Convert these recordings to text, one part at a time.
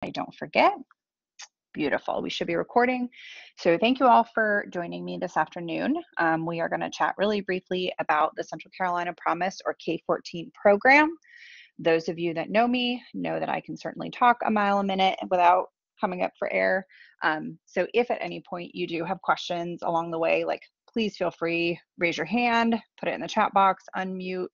I don't forget. Beautiful. We should be recording. So thank you all for joining me this afternoon. We are going to chat really briefly about the Central Carolina Promise or K14 program. Those of you that know me know that I can certainly talk a mile a minute without coming up for air. So if at any point you do have questions along the way, like please feel free, raise your hand, put it in the chat box, unmute.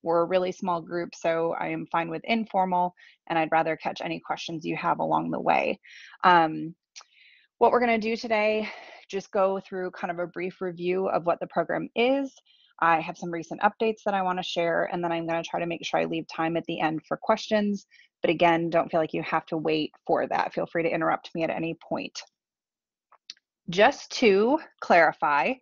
We're a really small group, so I am fine with informal, and I'd rather catch any questions you have along the way. What we're going to do today, just go through kind of a brief review of what the program is. I have some recent updates that I want to share, and then I'm going to try to make sure I leave time at the end for questions. But again, don't feel like you have to wait for that. Feel free to interrupt me at any point. Just to clarify,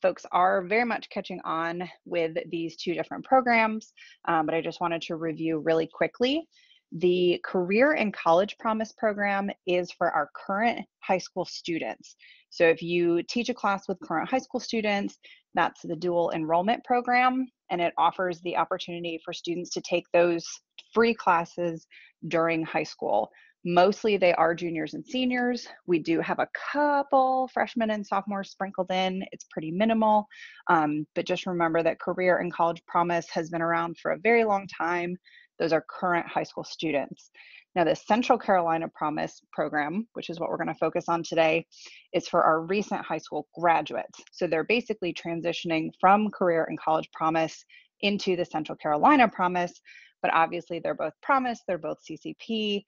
folks are very much catching on with these two different programs, but I just wanted to review really quickly. The Career and College Promise program is for our current high school students. So if you teach a class with current high school students, that's the dual enrollment program, and it offers the opportunity for students to take those free classes during high school. Mostly they are juniors and seniors. We do have a couple freshmen and sophomores sprinkled in. It's pretty minimal, but just remember that Career and College Promise has been around for a very long time. Those are current high school students. Now the Central Carolina Promise program, which is what we're going to focus on today, is for our recent high school graduates. So they're basically transitioning from Career and College Promise into the Central Carolina Promise, but obviously they're both Promise, they're both CCP.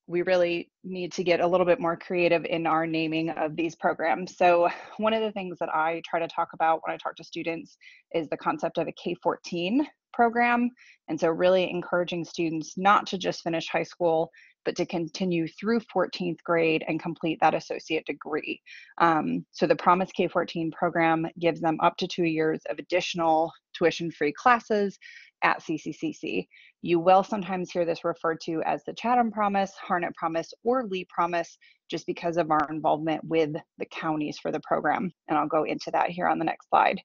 We really need to get a little bit more creative in our naming of these programs. So one of the things that I try to talk about when I talk to students is the concept of a K14 program. And so really encouraging students not to just finish high school, but to continue through 14th grade and complete that associate degree. So the Promise K14 program gives them up to 2 years of additional tuition-free classes at CCCC. You will sometimes hear this referred to as the Chatham Promise, Harnett Promise, or Lee Promise, just because of our involvement with the counties for the program. And I'll go into that here on the next slide.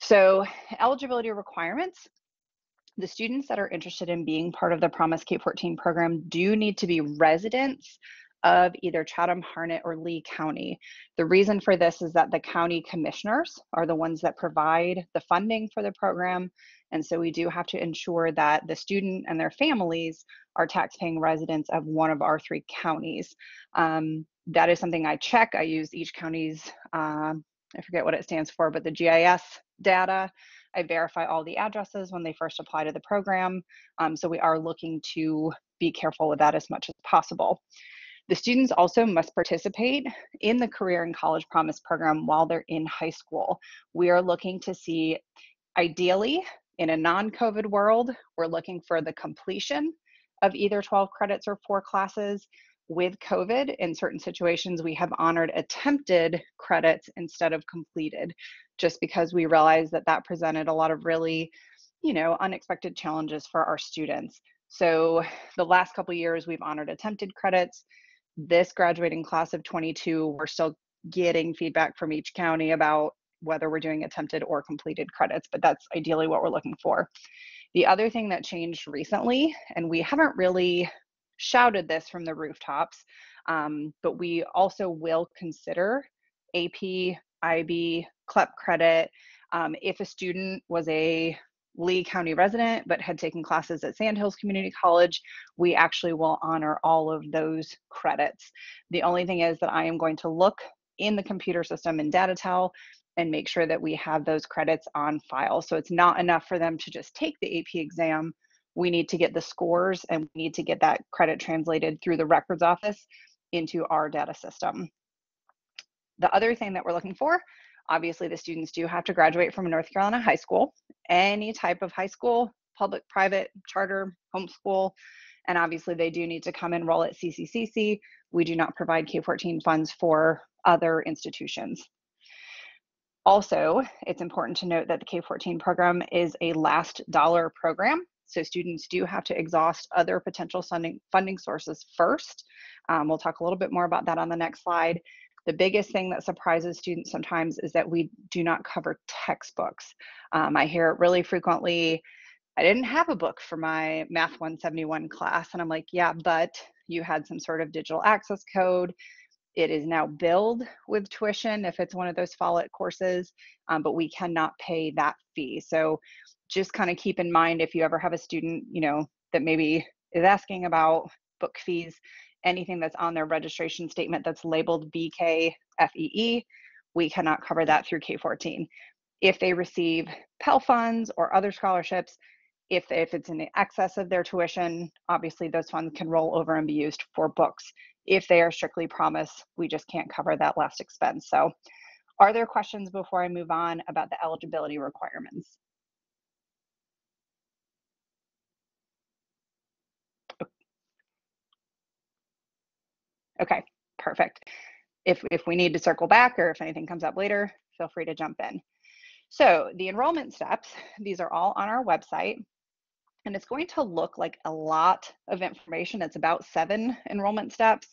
So eligibility requirements. The students that are interested in being part of the Promise K14 program do need to be residents of either Chatham, Harnett, or Lee County. The reason for this is that the county commissioners are the ones that provide the funding for the program. And so we do have to ensure that the student and their families are taxpaying residents of one of our 3 counties. That is something I check. I use each county's, I forget what it stands for, but the GIS data. I verify all the addresses when they first apply to the program. So we are looking to be careful with that as much as possible. The students also must participate in the Career and College Promise program while they're in high school. We are looking to see, ideally, in a non-COVID world, we're looking for the completion of either 12 credits or 4 classes. With COVID, in certain situations, we have honored attempted credits instead of completed, just because we realized that that presented a lot of really, unexpected challenges for our students. So the last couple of years, we've honored attempted credits. This graduating class of 22, we're still getting feedback from each county about whether we're doing attempted or completed credits, but that's ideally what we're looking for. The other thing that changed recently, and we haven't really shouted this from the rooftops, but we also will consider AP, IB, CLEP credit. If a student was a Lee County resident but had taken classes at Sandhills Community College, we actually will honor all of those credits. The only thing is that I am going to look in the computer system in DataTel and make sure that we have those credits on file. So it's not enough for them to just take the AP exam. We need to get the scores and we need to get that credit translated through the records office into our data system. The other thing that we're looking for, obviously the students do have to graduate from a North Carolina high school, any type of high school, public, private, charter, homeschool, and obviously they do need to come enroll at CCCC. We do not provide K14 funds for other institutions. Also, it's important to note that the K14 program is a last dollar program. So students do have to exhaust other potential funding sources first. We'll talk a little bit more about that on the next slide. The biggest thing that surprises students sometimes is that we do not cover textbooks. I hear it really frequently, I didn't have a book for my Math 171 class. And I'm like, yeah, but you had some sort of digital access code. It is now billed with tuition if it's one of those follow-up courses, but we cannot pay that fee. So just kind of keep in mind, if you ever have a student, that maybe is asking about book fees, anything that's on their registration statement that's labeled BKFEE, we cannot cover that through K14. If they receive Pell funds or other scholarships, if it's in excess of their tuition, obviously those funds can roll over and be used for books. If they are strictly promise, we just can't cover that last expense. So are there questions before I move on about the eligibility requirements? Okay, perfect. If we need to circle back or if anything comes up later, feel free to jump in. So the enrollment steps, these are all on our website. And it's going to look like a lot of information. It's about 7 enrollment steps,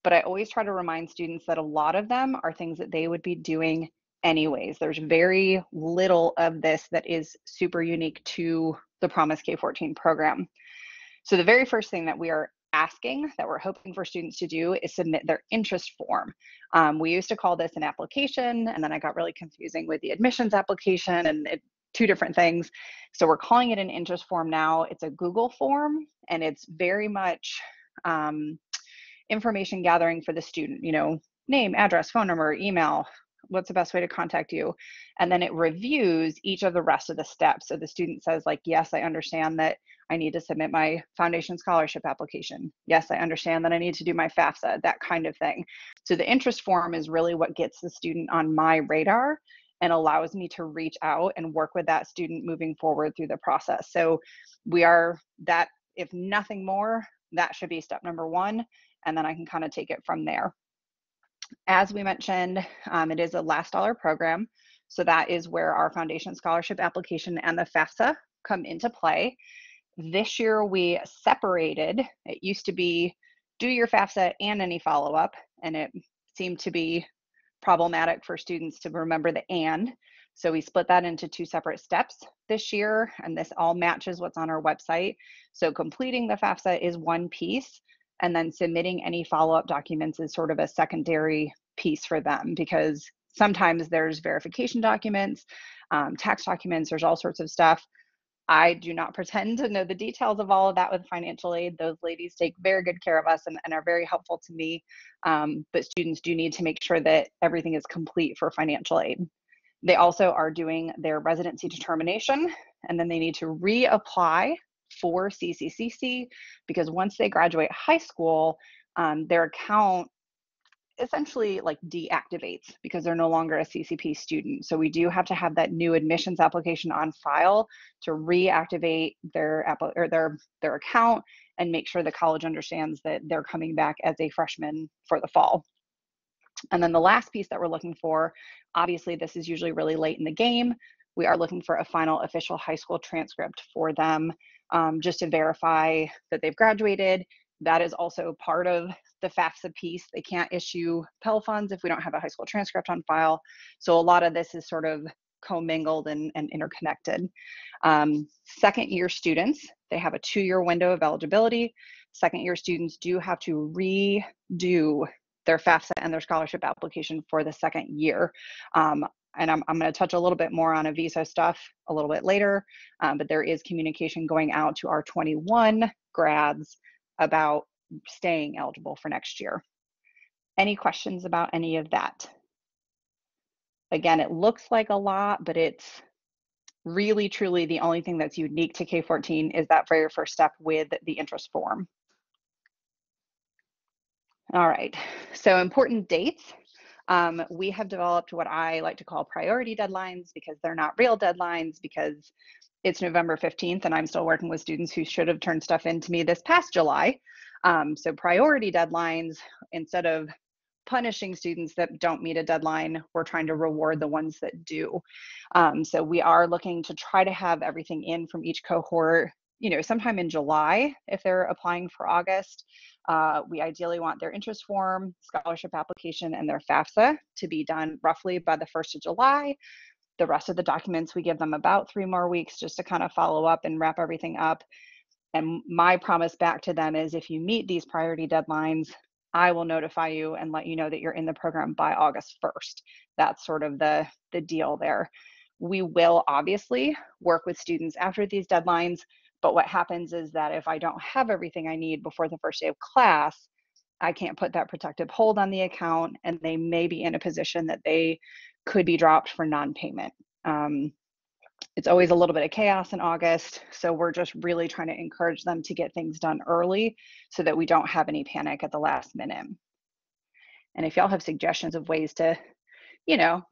but I always try to remind students that a lot of them are things that they would be doing anyways. There's very little of this that is super unique to the Promise K14 program. So the very first thing that we are asking, that we're hoping for students to do, is submit their interest form. We used to call this an application, and then I got really confusing with the admissions application, and two different things. So we're calling it an interest form now. It's a Google form, and it's very much information gathering for the student, name, address, phone number, email, what's the best way to contact you? And then it reviews each of the rest of the steps. So the student says, like, yes, I understand that I need to submit my foundation scholarship application. Yes, I understand that I need to do my FAFSA, that kind of thing. So the interest form is really what gets the student on my radar and allows me to reach out and work with that student moving forward through the process. So we are that, if nothing more, that should be step number 1. And then I can kind of take it from there. As we mentioned, it is a last dollar program. So that is where our foundation scholarship application and the FAFSA come into play. This year we separated. It used to be do your FAFSA and any follow-up, and it seemed to be problematic for students to remember the and. So we split that into 2 separate steps this year, and this all matches what's on our website. So completing the FAFSA is one piece, and then submitting any follow-up documents is sort of a secondary piece for them, because sometimes there's verification documents, tax documents, there's all sorts of stuff. I do not pretend to know the details of all of that with financial aid. Those ladies take very good care of us and are very helpful to me. But students do need to make sure that everything is complete for financial aid. They also are doing their residency determination, and then they need to reapply for CCCC, because once they graduate high school, their account essentially like deactivates because they're no longer a CCP student. So we do have to have that new admissions application on file to reactivate their account and make sure the college understands that they're coming back as a freshman for the fall. And then the last piece that we're looking for, obviously this is usually really late in the game, we are looking for a final official high school transcript for them, just to verify that they've graduated. That is also part of the FAFSA piece. They can't issue Pell funds if we don't have a high school transcript on file. So a lot of this is sort of commingled and interconnected. Second year students, they have a 2-year window of eligibility. Second year students do have to redo their FAFSA and their scholarship application for the second year. And I'm going to touch a little bit more on a visa stuff a little bit later, but there is communication going out to our 21 grads about staying eligible for next year. Any questions about any of that? Again, it looks like a lot, but it's really, truly the only thing that's unique to K14 is that very first step with the interest form. All right, so important dates. We have developed what I like to call priority deadlines, because they're not real deadlines, because it's November 15th and I'm still working with students who should have turned stuff in to me this past July. So priority deadlines, instead of punishing students that don't meet a deadline, we're trying to reward the ones that do. So we are looking to try to have everything in from each cohort, sometime in July if they're applying for August. We ideally want their interest form, scholarship application, and their FAFSA to be done roughly by the 1st of July. The rest of the documents, we give them about 3 more weeks just to kind of follow up and wrap everything up. And my promise back to them is if you meet these priority deadlines, I will notify you and let you know that you're in the program by August 1st. That's sort of the deal there. We will obviously work with students after these deadlines, but what happens is that if I don't have everything I need before the first day of class, I can't put that protective hold on the account, and they may be in a position that they could be dropped for non-payment. It's always a little bit of chaos in August, so we're just really trying to encourage them to get things done early so that we don't have any panic at the last minute. And if y'all have suggestions of ways to,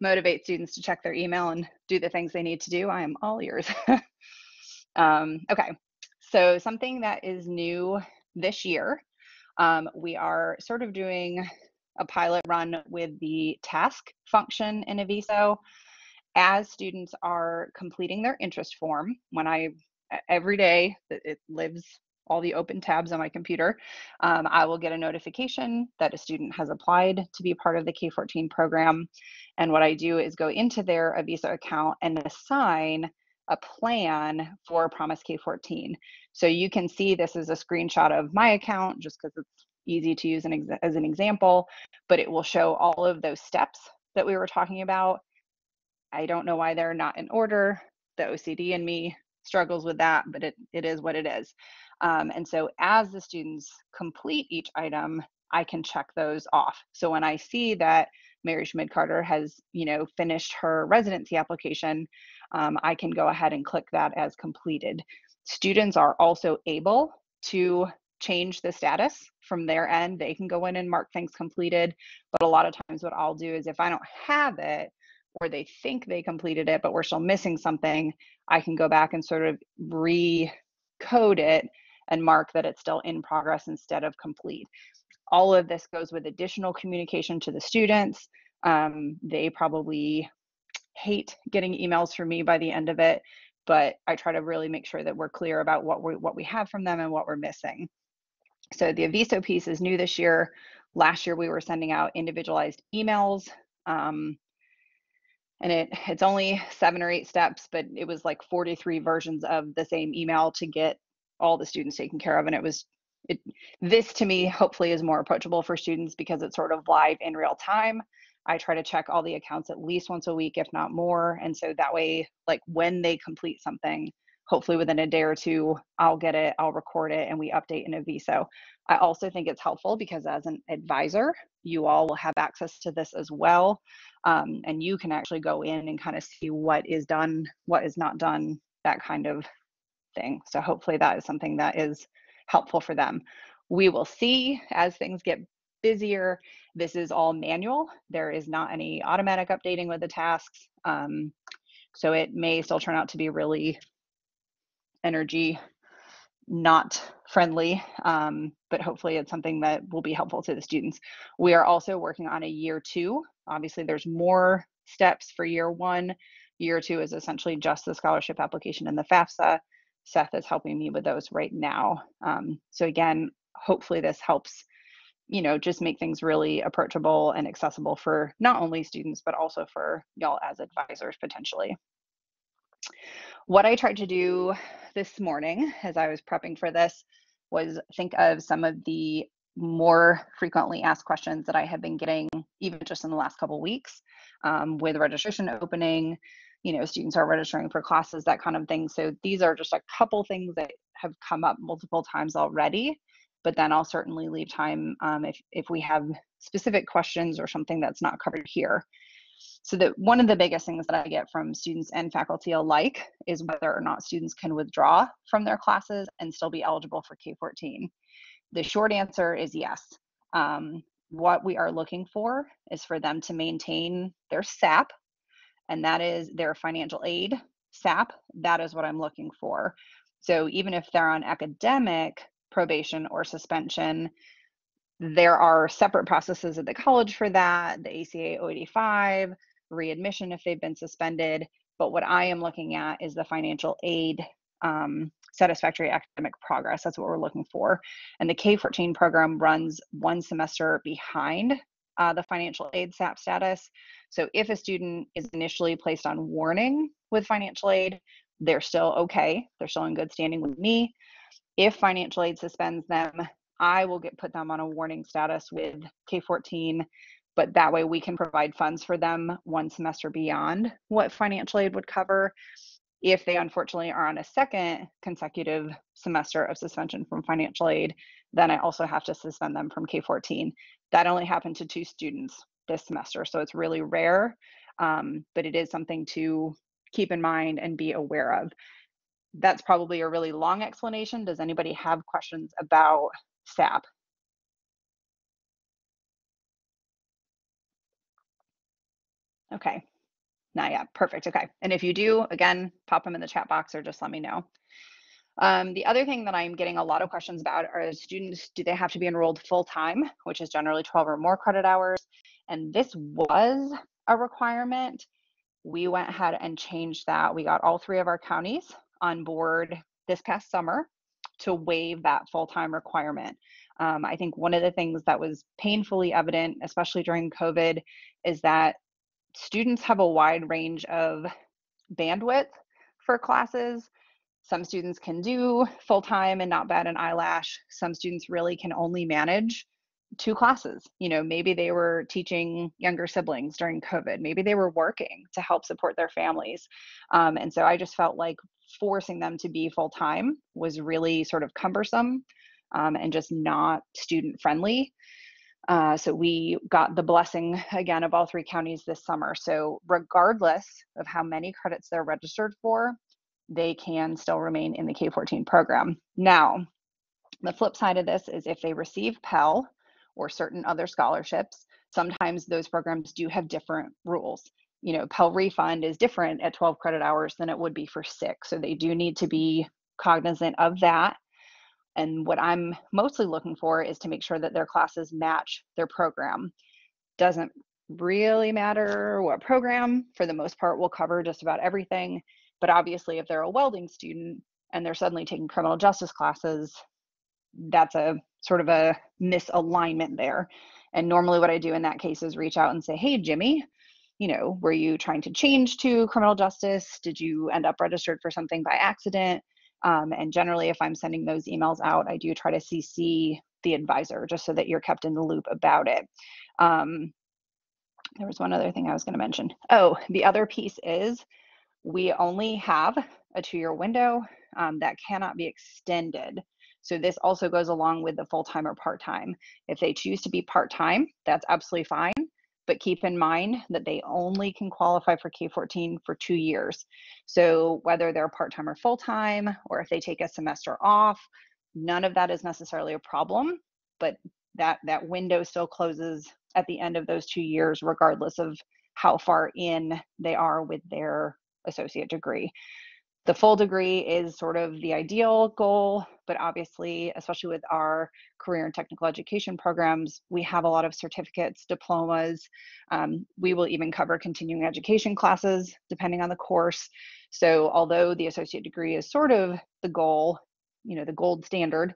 motivate students to check their email and do the things they need to do, I am all ears. Okay, so something that is new this year, we are sort of doing a pilot run with the task function in Aviso. As students are completing their interest form, every day it lives all the open tabs on my computer, I will get a notification that a student has applied to be part of the K14 program. And what I do is go into their Aviso account and assign a plan for Promise K14. So you can see this is a screenshot of my account just because it's easy to use as an example, but it will show all of those steps that we were talking about. I don't know why they're not in order. The OCD in me struggles with that, but it is what it is. And so as the students complete each item, I can check those off. So when I see that Mary Schmid-Carter has, finished her residency application, I can go ahead and click that as completed. Students are also able to change the status from their end. They can go in and mark things completed, but a lot of times what I'll do is if I don't have it, or they think they completed it, but we're still missing something, I can go back and sort of recode it and mark that it's still in progress instead of complete. All of this goes with additional communication to the students. They probably hate getting emails from me by the end of it, but I try to really make sure that we're clear about what we have from them and what we're missing. So the Aviso piece is new this year. Last year we were sending out individualized emails. And it's only 7 or 8 steps, but it was like 43 versions of the same email to get all the students taken care of. And this to me, hopefully is more approachable for students because it's sort of live in real time. I try to check all the accounts at least once a week, if not more. And so that way, like when they complete something, hopefully within a day or two, I'll get it, I'll record it, and we update in Aviso. I also think it's helpful because as an advisor, you all will have access to this as well. And you can actually go in and kind of see what is done, what is not done, that kind of thing. So hopefully that is something that is helpful for them. We will see as things get busier. This is all manual. There is not any automatic updating with the tasks. So it may still turn out to be really energy not friendly, but hopefully it's something that will be helpful to the students. We are also working on a year 2. Obviously there's more steps for year 1. Year 2 is essentially just the scholarship application and the FAFSA. Seth is helping me with those right now. So again, hopefully this helps, just make things really approachable and accessible for not only students, but also for y'all as advisors potentially. What I tried to do this morning as I was prepping for this was think of some of the more frequently asked questions that I have been getting even just in the last couple of weeks with registration opening. Students are registering for classes, that kind of thing. So these are just a couple things that have come up multiple times already, but then I'll certainly leave time if we have specific questions or something that's not covered here. So that one of the biggest things that I get from students and faculty alike is whether or not students can withdraw from their classes and still be eligible for K14. The short answer is yes. What we are looking for is for them to maintain their SAP, and that is their financial aid SAP. That is what I'm looking for. So even if they're on academic probation or suspension, there are separate processes at the college for that, the ACA 085, readmission if they've been suspended. But what I am looking at is the financial aid satisfactory academic progress. That's what we're looking for. And the K14 program runs 1 semester behind the financial aid SAP status. So if a student is initially placed on warning with financial aid, they're still okay. They're still in good standing with me. If financial aid suspends them, I will put them on a warning status with K14, but that way we can provide funds for them one semester beyond what financial aid would cover. If they unfortunately are on a second consecutive semester of suspension from financial aid, then I also have to suspend them from K14. That only happened to 2 students this semester, so it's really rare, but it is something to keep in mind and be aware of. That's probably a really long explanation. Does anybody have questions about SAP? Okay, not yet. Perfect. Okay. And if you do, again, pop them in the chat box or just let me know. The other thing that I'm getting a lot of questions about are students, do they have to be enrolled full time, which is generally 12 or more credit hours? And this was a requirement. We went ahead and changed that. We got all 3 of our counties on board this past summer to waive that full-time requirement. I think one of the things that was painfully evident, especially during COVID, is that students have a wide range of bandwidth for classes. Some students can do full-time and not bat an eyelash. Some students really can only manage 2 classes. You know, maybe they were teaching younger siblings during COVID. Maybe they were working to help support their families. And so I just felt like forcing them to be full-time was really sort of cumbersome, and just not student friendly. So we got the blessing again of all 3 counties this summer. So regardless of how many credits they're registered for, they can still remain in the K14 program. Now, the flip side of this is if they receive Pell or certain other scholarships, sometimes those programs do have different rules. You know, Pell refund is different at 12 credit hours than it would be for 6. So they do need to be cognizant of that. And what I'm mostly looking for is to make sure that their classes match their program. Doesn't really matter what program, for the most part, we'll cover just about everything. But obviously, if they're a welding student and they're suddenly taking criminal justice classes, that's a sort of a misalignment there. And normally what I do in that case is reach out and say, hey, Jimmy, you know, were you trying to change to criminal justice? Did you end up registered for something by accident? And generally, if I'm sending those emails out, I do try to CC the advisor just so that you're kept in the loop about it. There was one other thing I was going to mention. Oh, the other piece is we only have a 2-year window that cannot be extended. So this also goes along with the full-time or part-time. If they choose to be part-time, that's absolutely fine. But keep in mind that they only can qualify for K14 for 2 years. So whether they're part-time or full-time, or if they take a semester off, none of that is necessarily a problem. But that window still closes at the end of those 2 years, regardless of how far in they are with their associate degree. The full degree is sort of the ideal goal, but obviously, especially with our career and technical education programs, we have a lot of certificates, diplomas. We will even cover continuing education classes, depending on the course. So although the associate degree is sort of the goal, you know, the gold standard,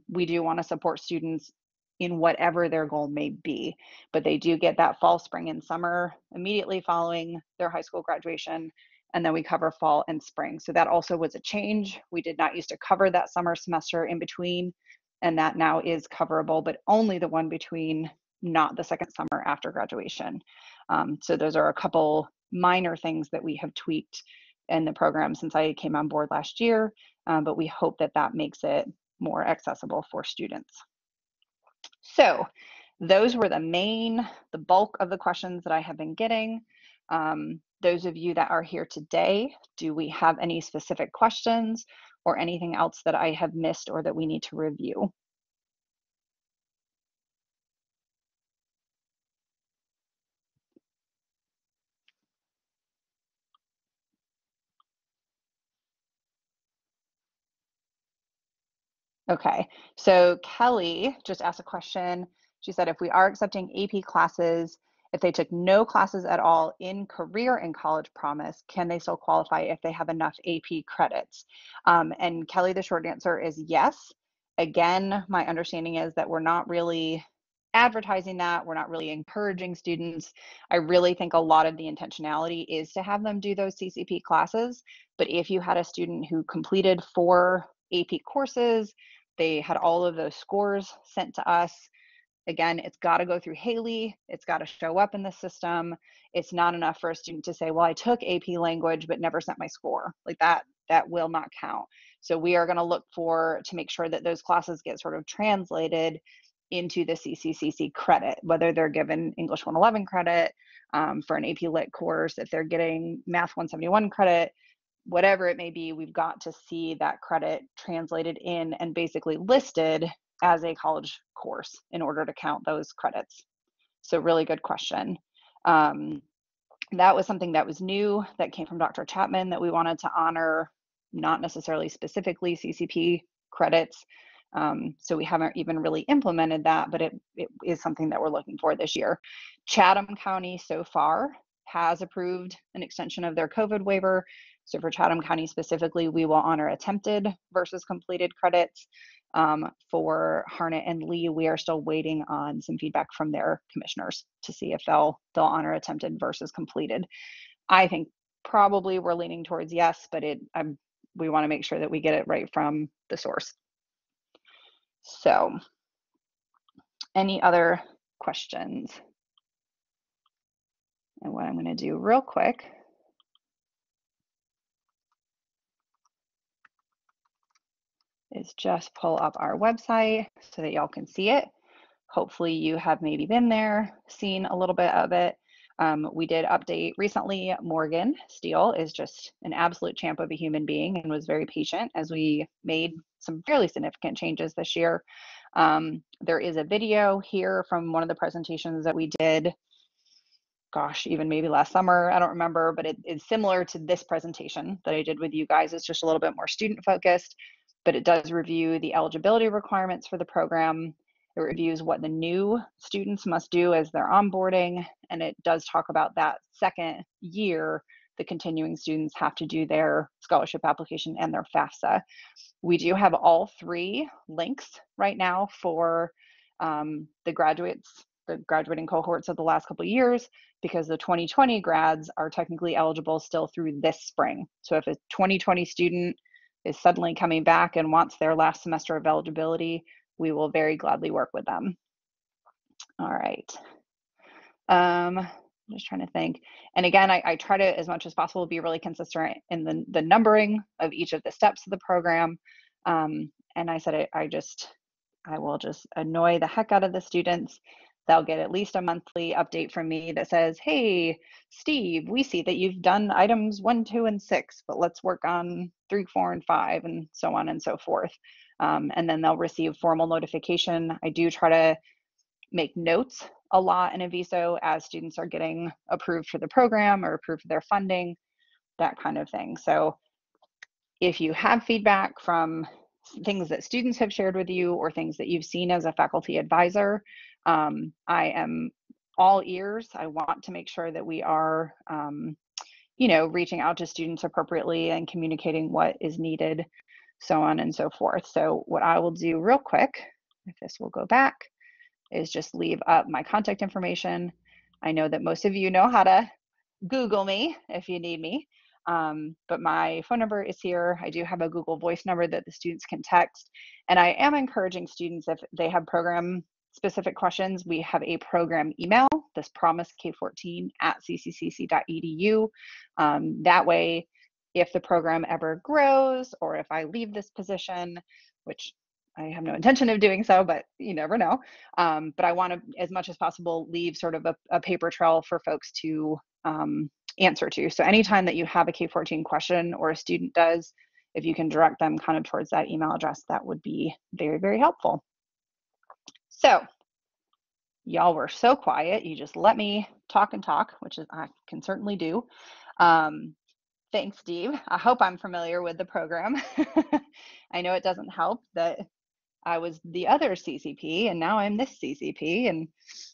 we do want to support students in whatever their goal may be, but they do get that fall, spring, and summer immediately following their high school graduation, and then we cover fall and spring. So that also was a change. We did not used to cover that summer semester in between, and that now is coverable, but only the one between, not the second summer after graduation. So those are a couple minor things that we have tweaked in the program since I came on board last year, but we hope that that makes it more accessible for students. So those were the bulk of the questions that I have been getting. Those of you that are here today, do we have any specific questions or anything else that I have missed or that we need to review? Okay, so Kelly just asked a question. She said, if we are accepting AP classes, if they took no classes at all in career and college promise, can they still qualify if they have enough AP credits? And Kelly, the short answer is yes. Again, my understanding is that we're not really advertising that. We're not really encouraging students. I really think a lot of the intentionality is to have them do those CCP classes. But if you had a student who completed 4 AP courses. They had all of those scores sent to us. Again, it's got to go through Haley. It's got to show up in the system. It's not enough for a student to say, well, I took AP language, but never sent my score. Like that will not count. So we are going to look to make sure that those classes get sort of translated into the CCCC credit, whether they're given English 111 credit for an AP Lit course, if they're getting Math 171 credit, whatever it may be, we've got to see that credit translated in and basically listed as a college course in order to count those credits. So really good question. That was something that was new that came from Dr. Chapman that we wanted to honor, not necessarily specifically CCP credits. So we haven't even really implemented that, but it is something that we're looking for this year. Chatham County so far has approved an extension of their COVID waiver. So for Chatham County specifically, we will honor attempted versus completed credits. For Harnett and Lee, we are still waiting on some feedback from their commissioners to see if they'll honor attempted versus completed. I think probably we're leaning towards yes, but we want to make sure that we get it right from the source. So, any other questions? And what I'm going to do real quick is just pull up our website so that y'all can see it. Hopefully you have maybe been there, seen a little bit of it. We did update recently. Morgan Steele is just an absolute champ of a human being and was very patient as we made some fairly significant changes this year. There is a video here from one of the presentations that we did, gosh, even maybe last summer, I don't remember, but it is similar to this presentation that I did with you guys. It's just a little bit more student focused, but it does review the eligibility requirements for the program. It reviews what the new students must do as they're onboarding, and it does talk about that second year, the continuing students have to do their scholarship application and their FAFSA. We do have all three links right now for the graduating cohorts of the last couple of years, because the 2020 grads are technically eligible still through this spring. So if a 2020 student is suddenly coming back and wants their last semester of eligibility, we will very gladly work with them. All right. I'm just trying to think. And again, I try to, as much as possible, be really consistent in the numbering of each of the steps of the program. And I said, I will just annoy the heck out of the students. They'll get at least a monthly update from me that says, hey, Steve, we see that you've done items 1, 2, and 6, but let's work on 3, 4, and 5, and so on and so forth. And then they'll receive formal notification. I do try to make notes a lot in Aviso as students are getting approved for the program or approved for their funding, that kind of thing. So if you have feedback from things that students have shared with you or things that you've seen as a faculty advisor, I am all ears. I want to make sure that we are, reaching out to students appropriately and communicating what is needed, so on and so forth. So what I will do real quick, if this will go back, is just leave up my contact information. I know that most of you know how to Google me if you need me. But my phone number is here. I do have a Google Voice number that the students can text. And I am encouraging students, if they have program specific questions, we have a program email, this promise k14@cccc.edu. That way, if the program ever grows, or if I leave this position, which I have no intention of doing so, but you never know. But I want to, as much as possible, leave sort of a paper trail for folks to answer to. So anytime that you have a K14 question or a student does, if you can direct them kind of towards that email address, that would be very, very helpful. So y'all were so quiet. You just let me talk and talk, which is I can certainly do. Thanks, Steve. I hope I'm familiar with the program. I know it doesn't help that I was the other CCP and now I'm this CCP and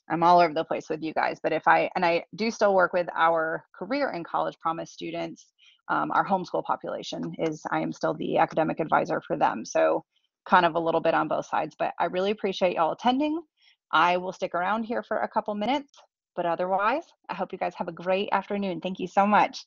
I'm all over the place with you guys. But I do still work with our career and college promise students. Our homeschool population I am still the academic advisor for them. So kind of a little bit on both sides, but I really appreciate y'all attending. I will stick around here for a couple minutes, but otherwise, I hope you guys have a great afternoon. Thank you so much.